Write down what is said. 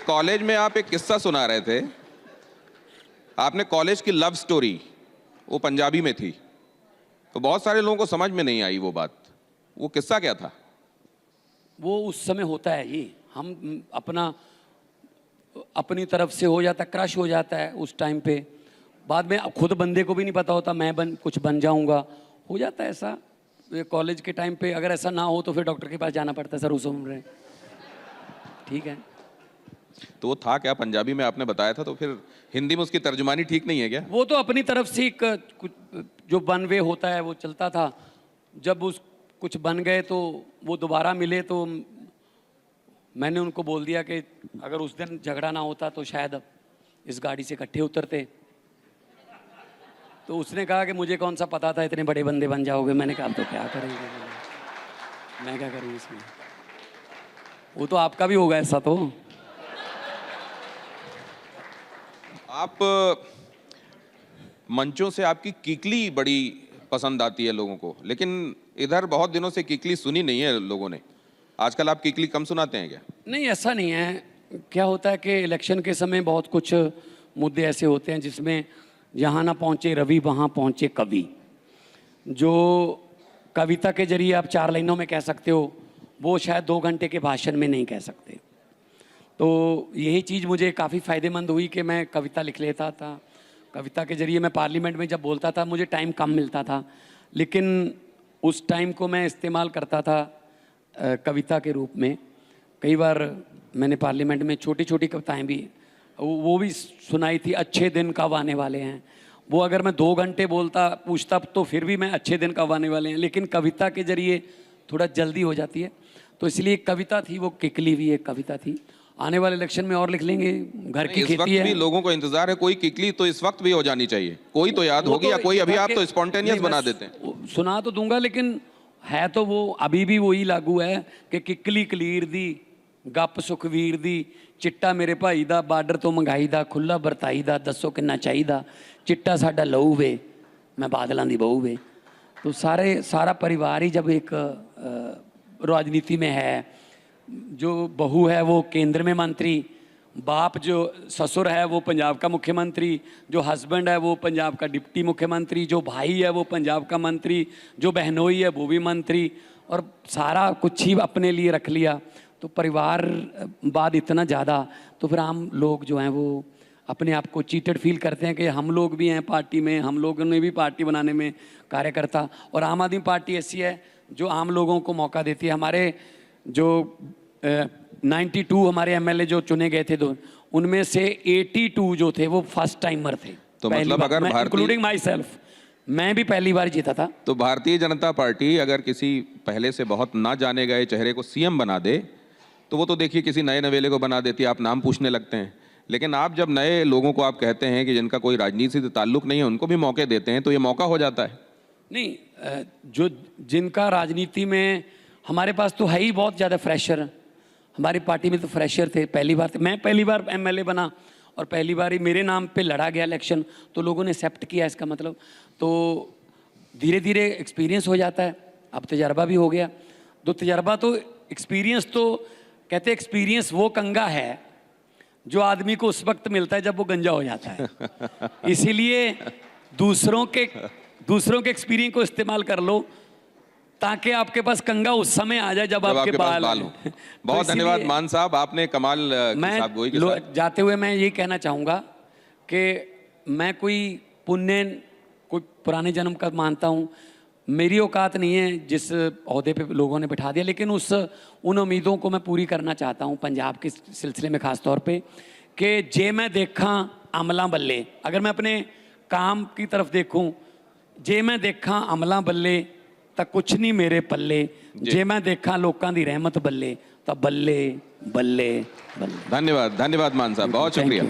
College में आप एक किस्सा सुना रहे थे, आपने कॉलेज की लव स्टोरी, वो पंजाबी में थी, तो बहुत सारे लोगों को समझ में नहीं आई वो बात। वो किस्सा क्या था? वो उस समय होता है ये, हम अपनी तरफ से हो जाता, क्रश हो जाता है उस टाइम पे। बाद में खुद बंदे को भी नहीं पता होता मैं कुछ बन जाऊंगा, हो जाता है ऐसा। कॉलेज के टाइम पे अगर ऐसा ना हो तो फिर डॉक्टर के पास जाना पड़ता है, सर उस उम्र में। ठीक है। तो वो था क्या? पंजाबी में आपने बताया था, तो फिर हिंदी में उसकी तर्जुमानी ठीक नहीं है क्या? वो तो अपनी तरफ से कुछ जो वन वे होता है वो चलता था। जब उस कुछ बन गए तो वो दोबारा मिले, तो मैंने उनको बोल दिया कि अगर उस दिन झगड़ा ना होता तो शायद इस गाड़ी से इकट्ठे उतरते। तो उसने कहा कि मुझे कौन सा पता था इतने बड़े बंदे बन जाओगे। मैंने कहा अब तो क्या करेंगे, मैं क्या करूँ इसमें। वो तो आपका भी होगा ऐसा। तो आप मंचों से आपकी किकली बड़ी पसंद आती है लोगों को, लेकिन इधर बहुत दिनों से किकली सुनी नहीं है लोगों ने। आजकल आप किकली कम सुनाते हैं क्या? नहीं, ऐसा नहीं है। क्या होता है कि इलेक्शन के समय बहुत कुछ मुद्दे ऐसे होते हैं जिसमें जहाँ ना पहुँचे रवि वहाँ पहुँचे कवि। जो कविता के जरिए आप 4 लाइनों में कह सकते हो, वो शायद 2 घंटे के भाषण में नहीं कह सकते। तो यही चीज़ मुझे काफ़ी फ़ायदेमंद हुई कि मैं कविता लिख लेता था। कविता के ज़रिए मैं पार्लियामेंट में जब बोलता था मुझे टाइम कम मिलता था, लेकिन उस टाइम को मैं इस्तेमाल करता था कविता के रूप में। कई बार मैंने पार्लियामेंट में छोटी छोटी कविताएं भी वो भी सुनाई थी। अच्छे दिन कब आने वाले हैं, वो अगर मैं 2 घंटे पूछता तो फिर भी मैं अच्छे दिन कब आने वाले हैं, लेकिन कविता के ज़रिए थोड़ा जल्दी हो जाती है। तो इसलिए कविता थी, वो किकली भी एक कविता थी। आने वाले इलेक्शन में और लिख लेंगे। घर की खेती है। इस वक्त भी लोगों को इंतजार है, कोई किकली तो इस वक्त भी हो जानी चाहिए। कोई तो याद होगी, या कोई अभी आप तो स्पॉन्टेनियस बना देते हैं। सुना तो दूंगा, लेकिन है तो वो अभी भी वही लागू है कि किकली कलीर दी गप सुखवीर दी, चिट्टा मेरे भाई दा बार्डर तो मंगाई दा, खुला बरताई दा दसो किन्ना चाहिदा, चिट्टा साडा लहू वे मैं बादलों दी बहू वे। तो सारा परिवार ही जब एक राजनीति में है, जो बहू है वो केंद्र में मंत्री, बाप जो ससुर है वो पंजाब का मुख्यमंत्री, जो हस्बैंड है वो पंजाब का डिप्टी मुख्यमंत्री, जो भाई है वो पंजाब का मंत्री, जो बहनोई है वो भी मंत्री, और सारा कुछ ही अपने लिए रख लिया। तो परिवार बाद इतना ज़्यादा, तो फिर आम लोग जो हैं वो अपने आप को चीटेड फील करते हैं कि हम लोग भी हैं पार्टी में, हम लोगों ने भी पार्टी बनाने में कार्यकर्ता। और आम आदमी पार्टी ऐसी है जो आम लोगों को मौका देती है। हमारे जो 92 हमारे एमएलए जो चुने गए थे, उनमें से 82 जो थे वो फर्स्ट टाइमर थे। तो मतलब अगर इंक्लूडिंग माई सेल्फ, मैं भी पहली बार जीता था। तो भारतीय जनता पार्टी अगर किसी पहले से बहुत ना जाने गए चेहरे को सीएम बना दे, तो वो तो देखिए किसी नए नवेले को बना देती है, आप नाम पूछने लगते हैं। लेकिन आप जब नए लोगों को आप कहते हैं कि जिनका कोई राजनीति से ताल्लुक नहीं है, उनको भी मौके देते हैं, तो ये मौका हो जाता है। नहीं, जो जिनका राजनीति में, हमारे पास तो है ही बहुत ज़्यादा फ्रेशर। हमारी पार्टी में तो फ्रेशर थे। मैं पहली बार एमएलए बना और पहली बार ही मेरे नाम पे लड़ा गया इलेक्शन, तो लोगों ने एक्सेप्ट किया इसका मतलब। तो धीरे धीरे एक्सपीरियंस हो जाता है, अब तजर्बा भी हो गया। तो तजर्बा तो एक्सपीरियंस तो कहते हैं, एक्सपीरियंस वो कंगा है जो आदमी को उस वक्त मिलता है जब वो गंजा हो जाता है। इसीलिए दूसरों के एक्सपीरियंस को इस्तेमाल कर लो ताकि आपके पास कंगा उस समय आ जाए जब आपके बाल हो। बहुत धन्यवाद मान साहब, आपने कमाल जाते हुए मैं ये कहना चाहूँगा कि मैं कोई पुराने जन्म का मानता हूँ। मेरी औकात नहीं है जिस ओहदे पे लोगों ने बिठा दिया, लेकिन उन उम्मीदों को मैं पूरी करना चाहता हूँ पंजाब के सिलसिले में ख़ास तौर पे, कि जे मैं देखा अमला बल्ले, अगर मैं अपने काम की तरफ देखूँ, जे मैं देखा अमला बल्ले तो कुछ नहीं मेरे पल्ले, जे मैं देखा लोगों की रहमत बल्ले तो बल्ले बल्ले बल्ले। धन्यवाद मान साहब, बहुत शुक्रिया।